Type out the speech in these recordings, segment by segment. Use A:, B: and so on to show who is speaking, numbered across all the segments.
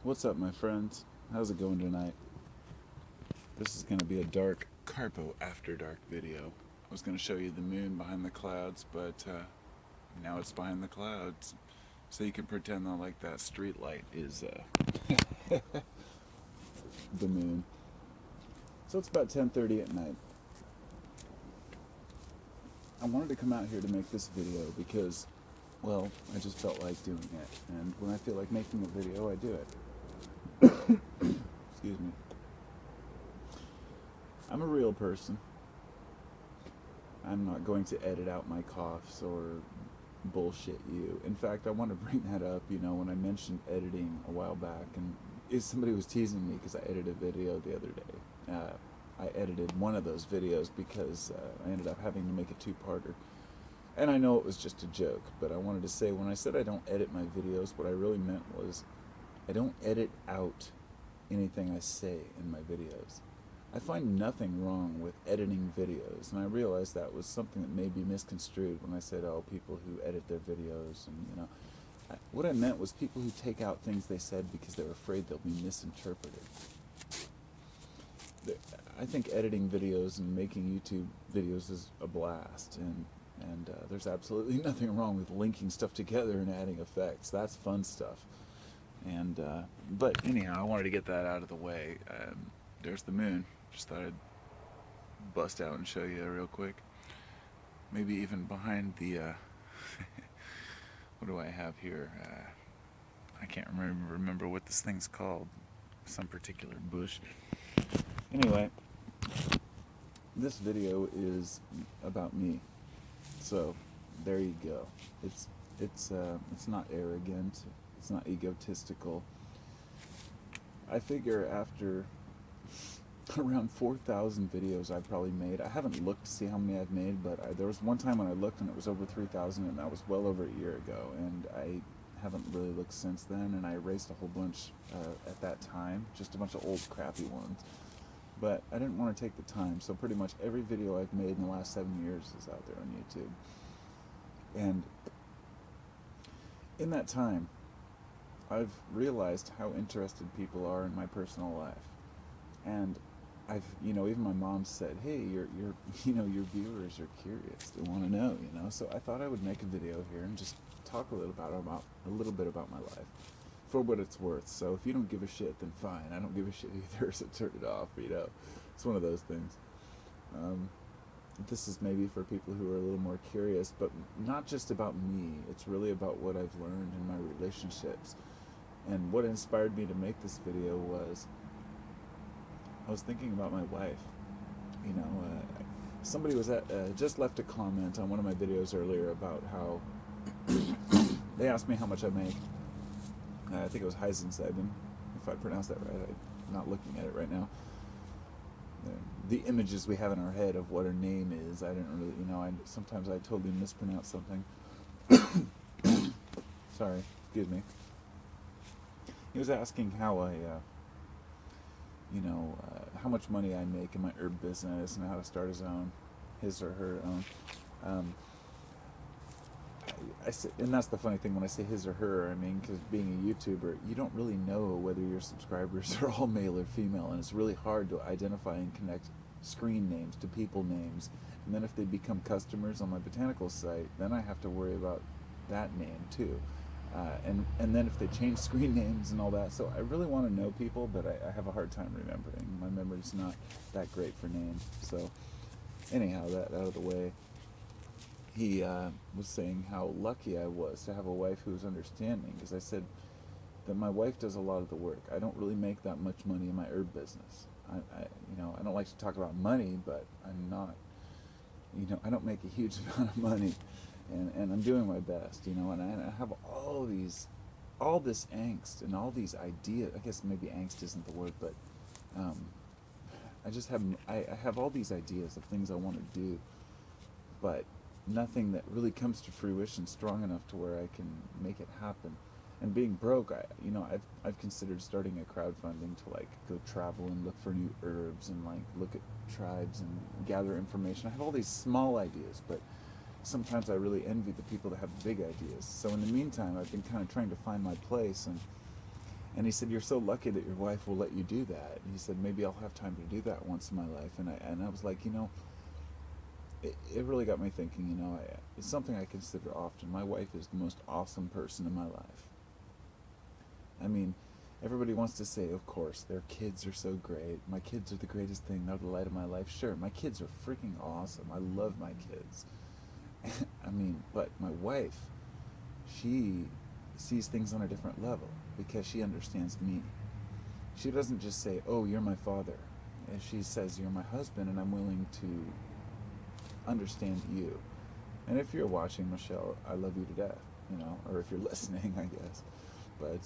A: What's up, my friends? How's it going tonight? This is going to be a dark Carpo After Dark video. I was going to show you the moon behind the clouds, but now it's behind the clouds. So you can pretend that like that street light is the moon. So it's about 10:30 at night. I wanted to come out here to make this video because, well, I just felt like doing it. And when I feel like making a video, I do it. Excuse me. I'm a real person. I'm not going to edit out my coughs or bullshit you. In fact, I want to bring that up, when I mentioned editing a while back, and somebody was teasing me because I edited a video the other day. I edited one of those videos because I ended up having to make a two-parter. And I know it was just a joke, but I wanted to say, when I said I don't edit my videos, what I really meant was I don't edit out anything I say in my videos. I find nothing wrong with editing videos, and I realized that was something that may be misconstrued when I said, oh, people who edit their videos, and what I meant was people who take out things they said because they're afraid they'll be misinterpreted. I think editing videos and making YouTube videos is a blast, and there's absolutely nothing wrong with linking stuff together and adding effects. That's fun stuff. And but anyhow, I wanted to get that out of the way. There's the moon. Just thought I'd bust out and show you real quick. Maybe even behind the what do I have here? I can't remember what this thing's called. Some particular bush. Anyway, this video is about me. So there you go. It's not arrogant. It's not egotistical. I figure after around 4,000 videos I've probably made. I haven't looked to see how many I've made, but there was one time when I looked and it was over 3,000, and that was well over a year ago, and I haven't really looked since then, and I erased a whole bunch at that time, just a bunch of old crappy ones. But I didn't want to take the time, so pretty much every video I've made in the last 7 years is out there on YouTube. And in that time, I've realized how interested people are in my personal life. And I've, even my mom said, hey, your viewers are curious. They want to know, So I thought I would make a video here and just talk a little bit about my life, for what it's worth. So if you don't give a shit, then fine. I don't give a shit either, so turn it off, It's one of those things. This is maybe for people who are a little more curious, but not just about me. It's really about what I've learned in my relationships. And what inspired me to make this video was I was thinking about my wife. Somebody was just left a comment on one of my videos earlier about how they asked me how much I make. I think it was Heisenseben, if I pronounced that right. I'm not looking at it right now. The images we have in our head of what her name is, I didn't really, sometimes I totally mispronounce something. Sorry, excuse me. He was asking how I, how much money I make in my herb business and how to start his or her own. I say, and that's the funny thing when I say his or her, because being a YouTuber, you don't really know whether your subscribers are all male or female, and it's really hard to identify and connect screen names to people names. And then if they become customers on my botanical site, then I have to worry about that name too. And then if they change screen names and all that, so I really want to know people, but I have a hard time remembering. My memory's not that great for names. So anyhow, that out of the way. He was saying how lucky I was to have a wife who was understanding, because I said that my wife does a lot of the work. I don't really make that much money in my herb business. I don't like to talk about money, but I'm not, I don't make a huge amount of money, and I'm doing my best, and I have all this angst and all these ideas. I guess maybe angst isn't the word, but I have all these ideas of things I want to do, but nothing that really comes to fruition strong enough to where I can make it happen. And being broke, I've considered starting a crowdfunding to go travel and look for new herbs and look at tribes and gather information. I have all these small ideas, but sometimes I really envy the people that have big ideas. So in the meantime, I've been kind of trying to find my place, And he said, "You're so lucky that your wife will let you do that." And he said, "Maybe I'll have time to do that once in my life." And I was like, it really got me thinking. It's something I consider often. My wife is the most awesome person in my life. I mean, everybody wants to say, of course, their kids are so great. My kids are the greatest thing. They're the light of my life. Sure, my kids are freaking awesome. I love my kids. I mean, but my wife, she sees things on a different level because she understands me. She doesn't just say, "Oh, you're my father." And she says, "You're my husband, and I'm willing to understand you." And if you're watching, Michelle, I love you to death, or if you're listening, I guess. But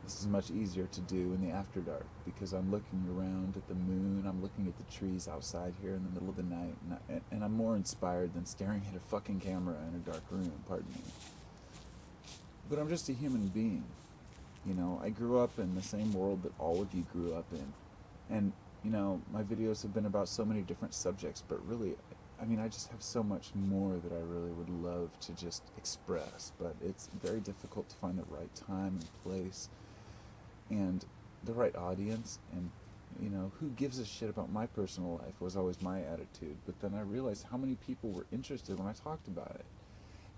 A: this is much easier to do in the after dark because I'm looking around at the moon, I'm looking at the trees outside here in the middle of the night, and I'm more inspired than staring at a fucking camera in a dark room, pardon me. But I'm just a human being. I grew up in the same world that all of you grew up in. And, my videos have been about so many different subjects, but really, I just have so much more that I really would love to just express, but it's very difficult to find the right time and place and the right audience. And, who gives a shit about my personal life was always my attitude. But then I realized how many people were interested when I talked about it.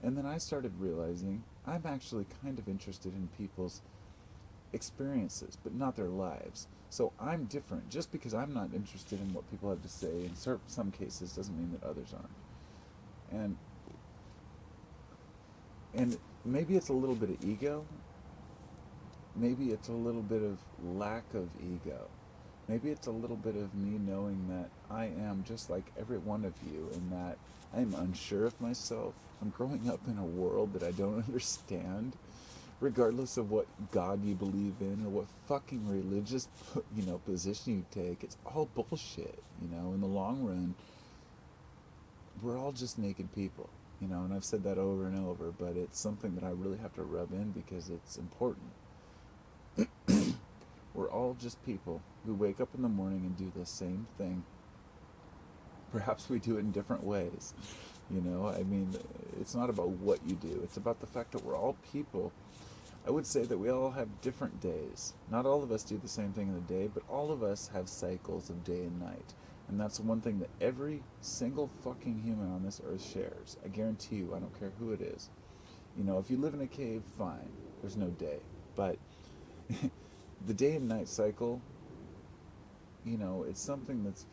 A: And then I started realizing I'm actually kind of interested in people's experiences, but not their lives. So I'm different. Just because I'm not interested in what people have to say in some cases doesn't mean that others aren't. And maybe it's a little bit of ego. Maybe it's a little bit of lack of ego. Maybe it's a little bit of me knowing that I am just like every one of you, and that I'm unsure of myself. I'm growing up in a world that I don't understand, regardless of what God you believe in or what fucking religious, position you take. It's all bullshit, in the long run. We're all just naked people, and I've said that over and over, but it's something that I really have to rub in because it's important. We're all just people who wake up in the morning and do the same thing. Perhaps we do it in different ways. It's not about what you do. It's about the fact that we're all people. I would say that we all have different days. Not all of us do the same thing in the day, but all of us have cycles of day and night. And that's one thing that every single fucking human on this earth shares. I guarantee you, I don't care who it is. If you live in a cave, fine. There's no day. But the day and night cycle, it's something that's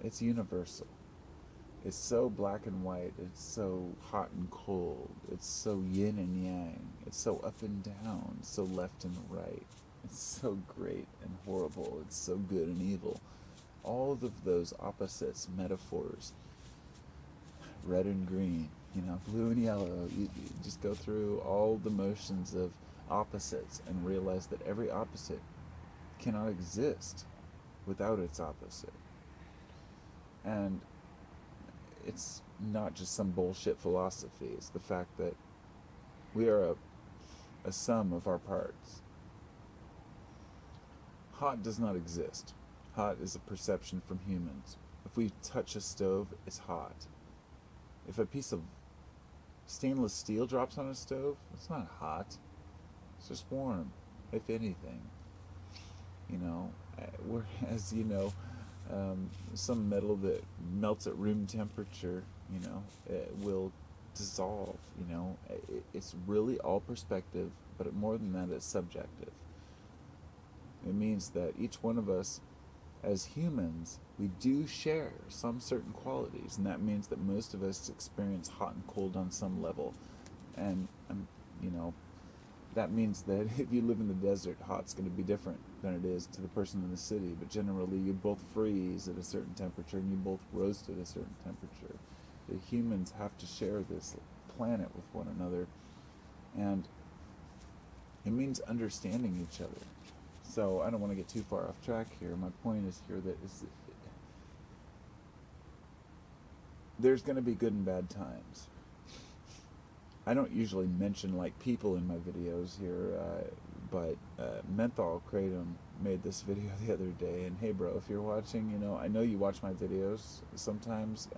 A: it's universal. It's so black and white. It's so hot and cold. It's so yin and yang. It's so up and down. It's so left and right. It's so great and horrible. It's so good and evil. All of those opposites, metaphors, red and green, blue and yellow. You just go through all the motions of opposites and realize that every opposite cannot exist without its opposite. And it's not just some bullshit philosophy. It's the fact that we are a sum of our parts. Hot does not exist. Hot is a perception from humans. If we touch a stove, it's hot. If a piece of stainless steel drops on a stove, it's not hot. It's just warm, if anything. Whereas, some metal that melts at room temperature, it will dissolve, It's really all perspective, but more than that, it's subjective. It means that each one of us, as humans, we do share some certain qualities, and that means that most of us experience hot and cold on some level. And, that means that if you live in the desert, hot's going to be different than it is to the person in the city. But generally, you both freeze at a certain temperature, and you both roast at a certain temperature. The humans have to share this planet with one another, and it means understanding each other. So I don't want to get too far off track here. My point is here that there's going to be good and bad times. I don't usually mention people in my videos here, but Menthol Kratom made this video the other day, and hey bro, if you're watching, I know you watch my videos sometimes.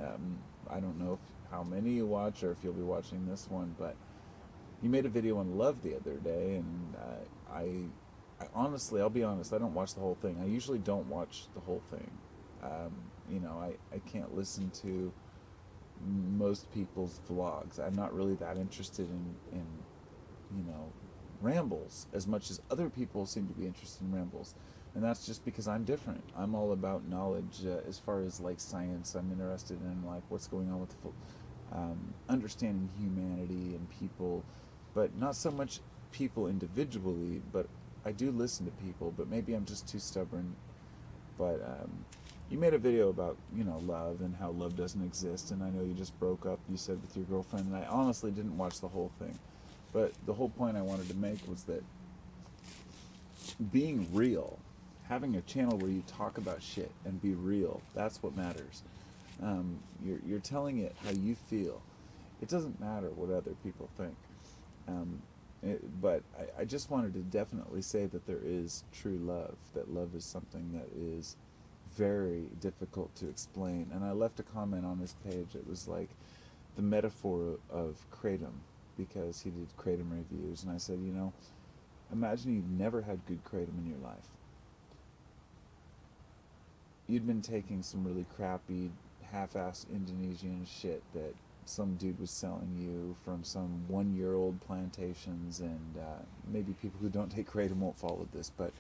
A: I don't know how many you watch or if you'll be watching this one, but You made a video on love the other day, and I honestly, I'll be honest, I don't watch the whole thing. I usually don't watch the whole thing. Um, I can't listen to most people's vlogs. I'm not really that interested in rambles as much as other people seem to be interested in rambles. And that's just because I'm different. I'm all about knowledge as far as like science. I'm interested in like what's going on with understanding humanity and people, but not so much people individually. But I do listen to people. But maybe I'm just too stubborn. But you made a video about love and how love doesn't exist, and I know you just broke up. You said with your girlfriend, and I honestly didn't watch the whole thing. But the whole point I wanted to make was that being real, having a channel where you talk about shit and be real, that's what matters. You're telling it how you feel. It doesn't matter what other people think. But I just wanted to definitely say that there is true love, that love is something that is very difficult to explain. And I left a comment on his page. It was like the metaphor of Kratom, because he did Kratom reviews. And I said, imagine you've never had good Kratom in your life. You'd been taking some really crappy, half-assed Indonesian shit that some dude was selling you from some 1-year-old plantations, and maybe people who don't take Kratom won't follow this, but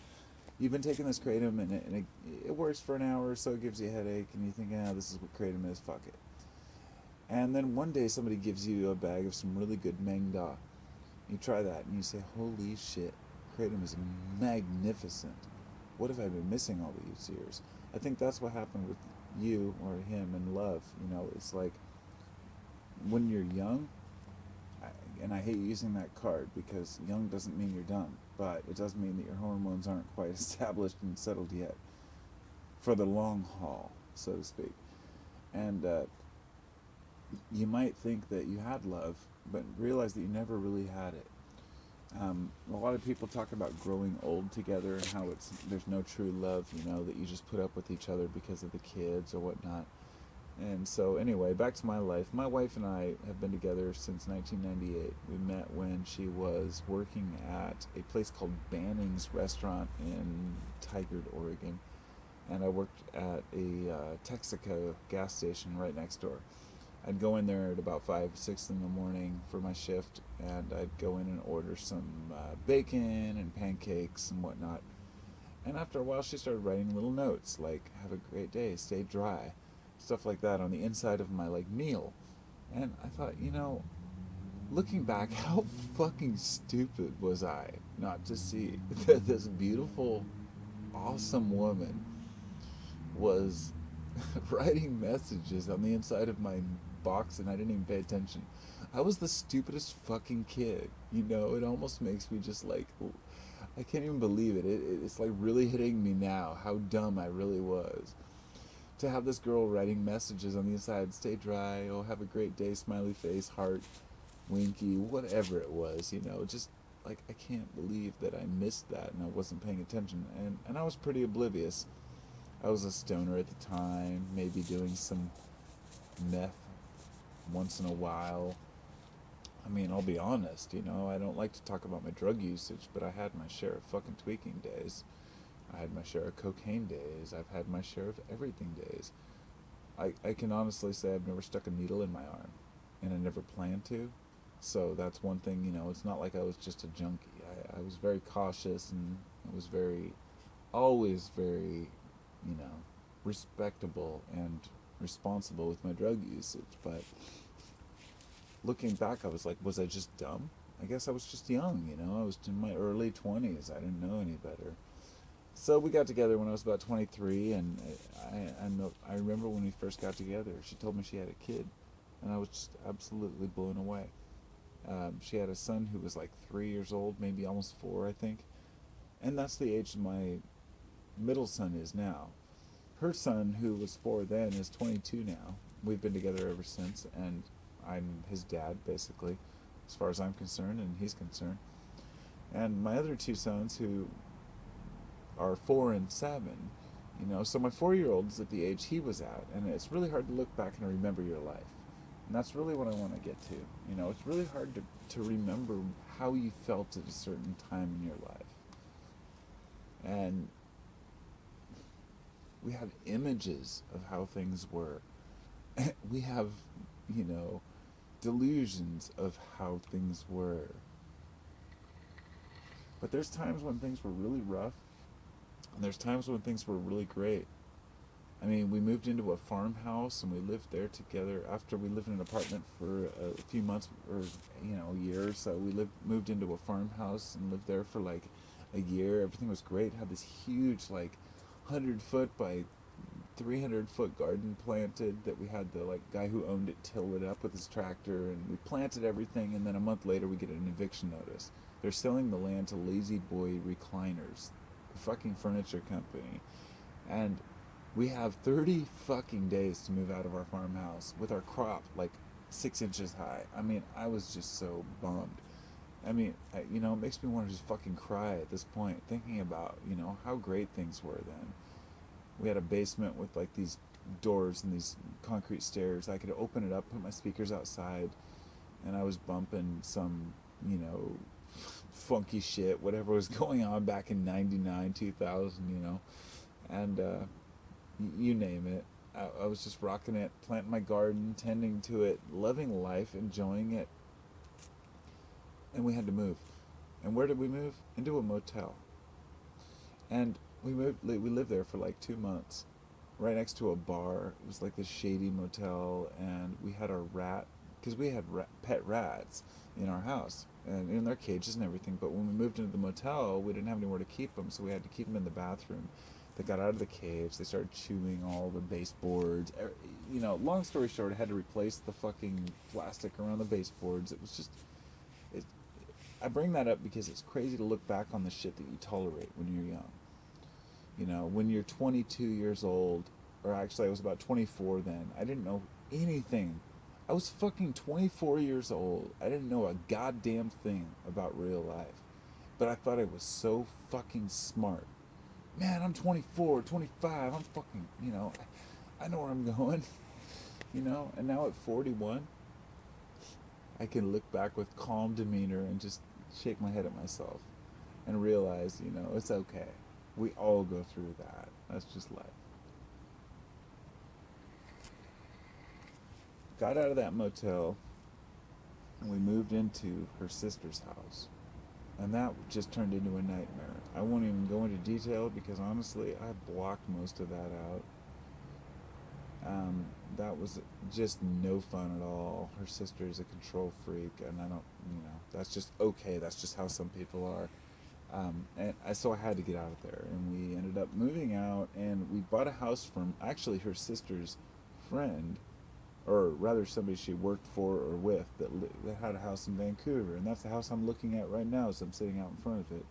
A: you've been taking this Kratom, and it works for an hour or so, it gives you a headache, and you think, this is what Kratom is, fuck it. And then one day somebody gives you a bag of some really good Meng Da. You try that, and you say, holy shit, Kratom is magnificent. What have I been missing all these years? I think that's what happened with you or him in love. It's like when you're young, and I hate using that card because young doesn't mean you're dumb, but it does mean that your hormones aren't quite established and settled yet for the long haul, so to speak. And you might think that you had love, but realize that you never really had it. A lot of people talk about growing old together and how there's no true love, that you just put up with each other because of the kids or whatnot. And so anyway, back to my life. My wife and I have been together since 1998. We met when she was working at a place called Banning's Restaurant in Tigard, Oregon. And I worked at a Texaco gas station right next door. I'd go in there at about 5, 6 in the morning for my shift, and I'd go in and order some bacon and pancakes and whatnot. And after a while, she started writing little notes like, have a great day, stay dry, stuff like that on the inside of my meal. And I thought, looking back, how fucking stupid was I not to see that this beautiful, awesome woman was writing messages on the inside of my box, and I didn't even pay attention. I was the stupidest fucking kid. It almost makes me just like, I can't even believe it. It's like really hitting me now how dumb I really was. To have this girl writing messages on the inside, stay dry, oh, have a great day, smiley face, heart, winky, whatever it was, just like, I can't believe that I missed that and I wasn't paying attention. And I was pretty oblivious. I was a stoner at the time, maybe doing some meth once in a while. I mean, I'll be honest, I don't like to talk about my drug usage, but I had my share of fucking tweaking days. I had my share of cocaine days. I've had my share of everything days. I can honestly say I've never stuck a needle in my arm, and I never planned to. So that's one thing, it's not like I was just a junkie. I was very cautious, and I was always very, respectable and responsible with my drug usage. But looking back, I was like, was I just dumb? I guess I was just young, I was in my early 20s. I didn't know any better. So we got together when I was about 23, and I remember when we first got together, she told me she had a kid, and I was just absolutely blown away. She had a son who was like 3 years old, maybe almost 4, I think. And that's the age my middle son is now. Her son, who was 4 then, is 22 now. We've been together ever since, and I'm his dad, basically, as far as I'm concerned, and he's concerned. And my other 2 sons, who are 4 and 7, so my 4-year-old is at the age he was at, and it's really hard to look back and remember your life. And that's really what I want to get to. You know, it's really hard to remember how you felt at a certain time in your life. And we have images of how things were. We have, you know, delusions of how things were. But there's times when things were really rough, and there's times when things were really great. I mean, we moved into a farmhouse and we lived there together. After we lived in an apartment for a few months, or a year or so, moved into a farmhouse and lived there for like a year. Everything was great. Had this huge, like, 100-foot by 300-foot garden planted that we had the like guy who owned it till it up with his tractor, and we planted everything. And then a month later, we get an eviction notice. They're selling the land to Lazy Boy Recliners, a fucking furniture company, and we have 30 fucking days to move out of our farmhouse with our crop like 6 inches high. I mean, I was just so bummed. I mean, it makes me want to just fucking cry at this point, thinking about, how great things were then. We had a basement with like these doors and these concrete stairs. I could open it up, put my speakers outside, and I was bumping some, funky shit, whatever was going on back in 99, 2000, and you name it. I was just rocking it, planting my garden, tending to it, loving life, enjoying it. And we had to move. And where did we move? Into a motel. And we lived there for like 2 months, right next to a bar. It was like this shady motel, and we had our because we had pet rats in our house and in their cages and everything. But when we moved into the motel, we didn't have anywhere to keep them, so we had to keep them in the bathroom. They got out of the cage. They started chewing all the baseboards. Long story short, I had to replace the fucking plastic around the baseboards. It was just, I bring that up because it's crazy to look back on the shit that you tolerate when you're young. When you're 22 years old, or actually I was about 24 then, I didn't know anything. I was fucking 24 years old. I didn't know a goddamn thing about real life. But I thought I was so fucking smart. Man, I'm 24, 25, I'm fucking, I know where I'm going, and now at 41, I can look back with calm demeanor and just shake my head at myself and realize, it's okay. We all go through that. That's just life. Got out of that motel and we moved into her sister's house. And that just turned into a nightmare. I won't even go into detail because honestly, I blocked most of that out. That was just no fun at all. Her sister is a control freak, and I don't, that's just okay. That's just how some people are. So I had to get out of there, and we ended up moving out, and we bought a house from actually her sister's friend, or rather somebody she worked for or with that had a house in Vancouver, and that's the house I'm looking at right now as I'm sitting out in front of it.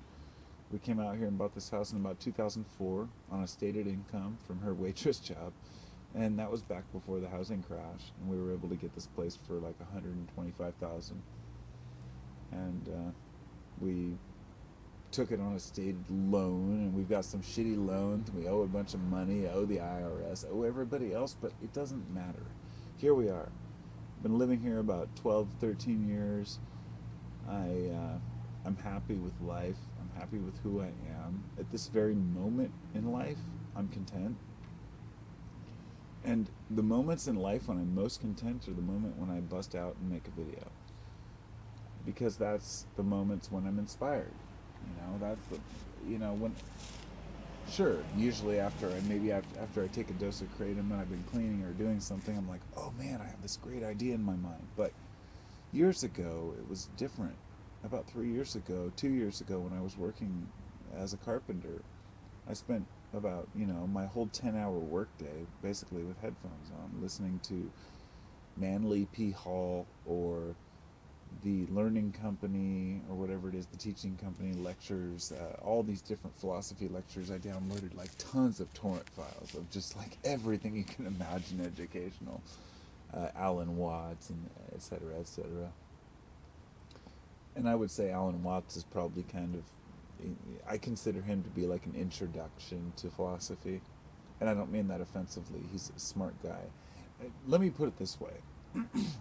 A: We came out here and bought this house in about 2004 on a stated income from her waitress job, and that was back before the housing crash, and we were able to get this place for like $125,000, and we took it on a stated loan, and we've got some shitty loans, and we owe a bunch of money, owe the IRS, owe everybody else, but it doesn't matter. Here we are. Been living here about 12, 13 years. I'm happy with life. I'm happy with who I am. At this very moment in life, I'm content. And the moments in life when I'm most content are the moment when I bust out and make a video. Because that's the moments when I'm inspired. That's when... Sure, usually after I take a dose of kratom and I've been cleaning or doing something, I'm like, oh man, I have this great idea in my mind. But years ago, it was different. About 2 years ago, when I was working as a carpenter, I spent about, my whole 10-hour workday basically with headphones on, listening to Manly P. Hall or the Learning Company or whatever it is, the teaching company lectures, all these different philosophy lectures. I downloaded like tons of torrent files of just like everything you can imagine educational, Alan Watts and et cetera, et cetera. And I would say Alan Watts is probably I consider him to be like an introduction to philosophy. And I don't mean that offensively. He's a smart guy. Let me put it this way.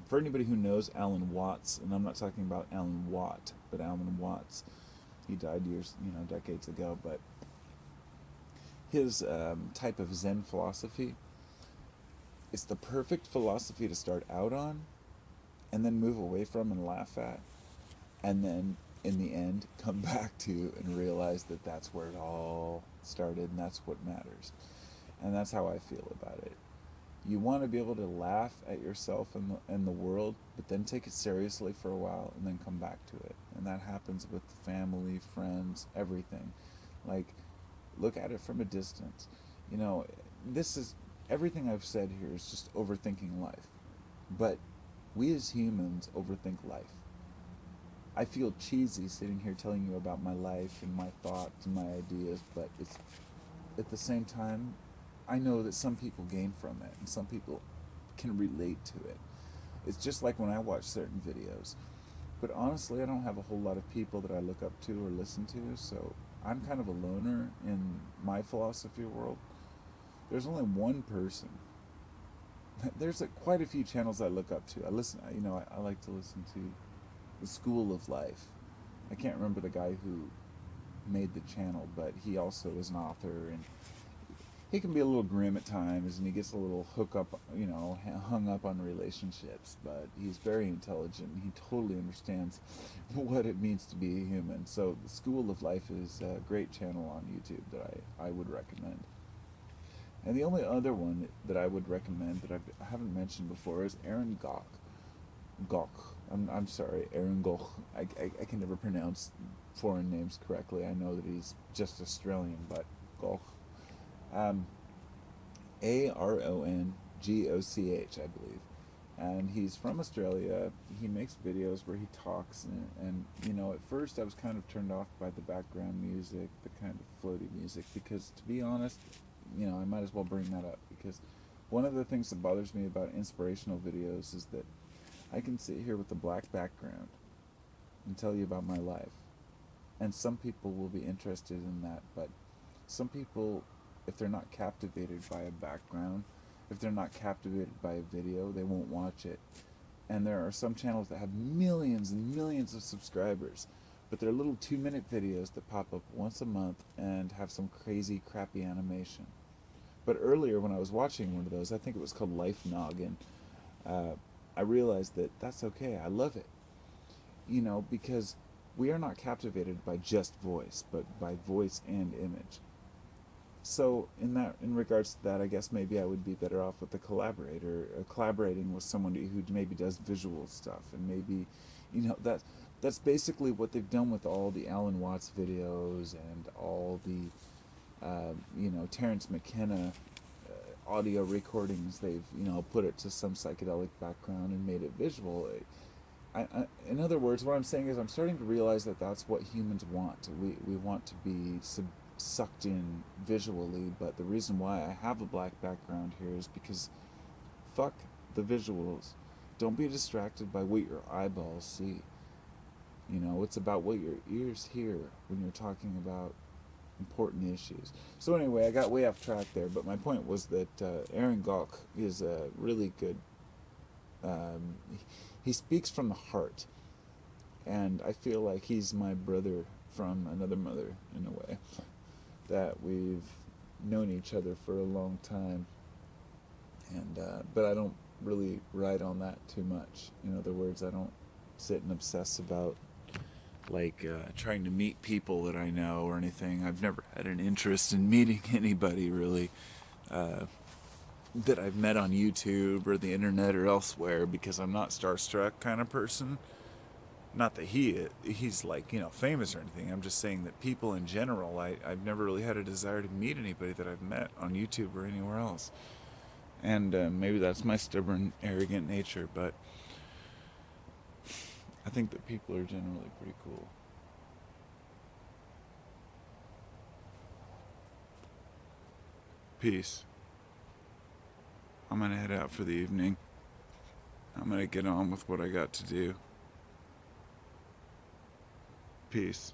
A: For anybody who knows Alan Watts, and I'm not talking about Alan Watt, but Alan Watts, he died decades ago, but his type of Zen philosophy is the perfect philosophy to start out on and then move away from and laugh at, and then in the end come back to and realize that that's where it all started and that's what matters. And that's how I feel about it. You want to be able to laugh at yourself and the world, but then take it seriously for a while and then come back to it. And that happens with family, friends, everything. Like, look at it from a distance. This is everything I've said here is just overthinking life. But we as humans overthink life. I feel cheesy sitting here telling you about my life and my thoughts and my ideas, but it's at the same time, I know that some people gain from it and some people can relate to it. It's just like when I watch certain videos. But honestly, I don't have a whole lot of people that I look up to or listen to, so I'm kind of a loner in my philosophy world. There's only one person. There's quite a few channels I look up to. I like to listen to The School of Life. I can't remember the guy who made the channel, but he also is an author, and he can be a little grim at times, and he gets a little hung up on relationships, but he's very intelligent, and he totally understands what it means to be a human. So The School of Life is a great channel on YouTube that I would recommend. And the only other one that I would recommend that I haven't mentioned before is Aaron Gok. I'm sorry, Aaron Gok. I can never pronounce foreign names correctly. I know that he's just Australian, but Gok. Arongoch, I believe. And he's from Australia. He makes videos where he talks, and at first I was kind of turned off by the background music, the kind of floaty music, because to be honest, I might as well bring that up, because one of the things that bothers me about inspirational videos is that I can sit here with a black background and tell you about my life. And some people will be interested in that, but some people, if they're not captivated by a background, if they're not captivated by a video, they won't watch it. And there are some channels that have millions and millions of subscribers, but they're little 2-minute videos that pop up once a month and have some crazy, crappy animation. But earlier when I was watching one of those, I think it was called Life Noggin, I realized that that's okay. I love it. Because we are not captivated by just voice, but by voice and image. So in regards to that, I guess maybe I would be better off with a collaborator, collaborating with someone who maybe does visual stuff, and maybe, that's basically what they've done with all the Alan Watts videos and all the, Terence McKenna audio recordings. They've, put it to some psychedelic background and made it visual. In other words, what I'm saying is I'm starting to realize that that's what humans want. We want to be sucked in visually, but the reason why I have a black background here is because fuck the visuals. Don't be distracted by what your eyeballs see. It's about what your ears hear when you're talking about important issues. So anyway, I got way off track there, but my point was that Aaron Gok is a really good, he speaks from the heart, and I feel like he's my brother from another mother in a way, that we've known each other for a long time, and but I don't really write on that too much. In other words, I don't sit and obsess about trying to meet people that I know or anything. I've never had an interest in meeting anybody really that I've met on YouTube or the internet or elsewhere, because I'm not starstruck kind of person. Not that he's famous or anything. I'm just saying that people in general, I've never really had a desire to meet anybody that I've met on YouTube or anywhere else. And maybe that's my stubborn, arrogant nature, but I think that people are generally pretty cool. Peace. I'm gonna head out for the evening. I'm gonna get on with what I got to do. Peace.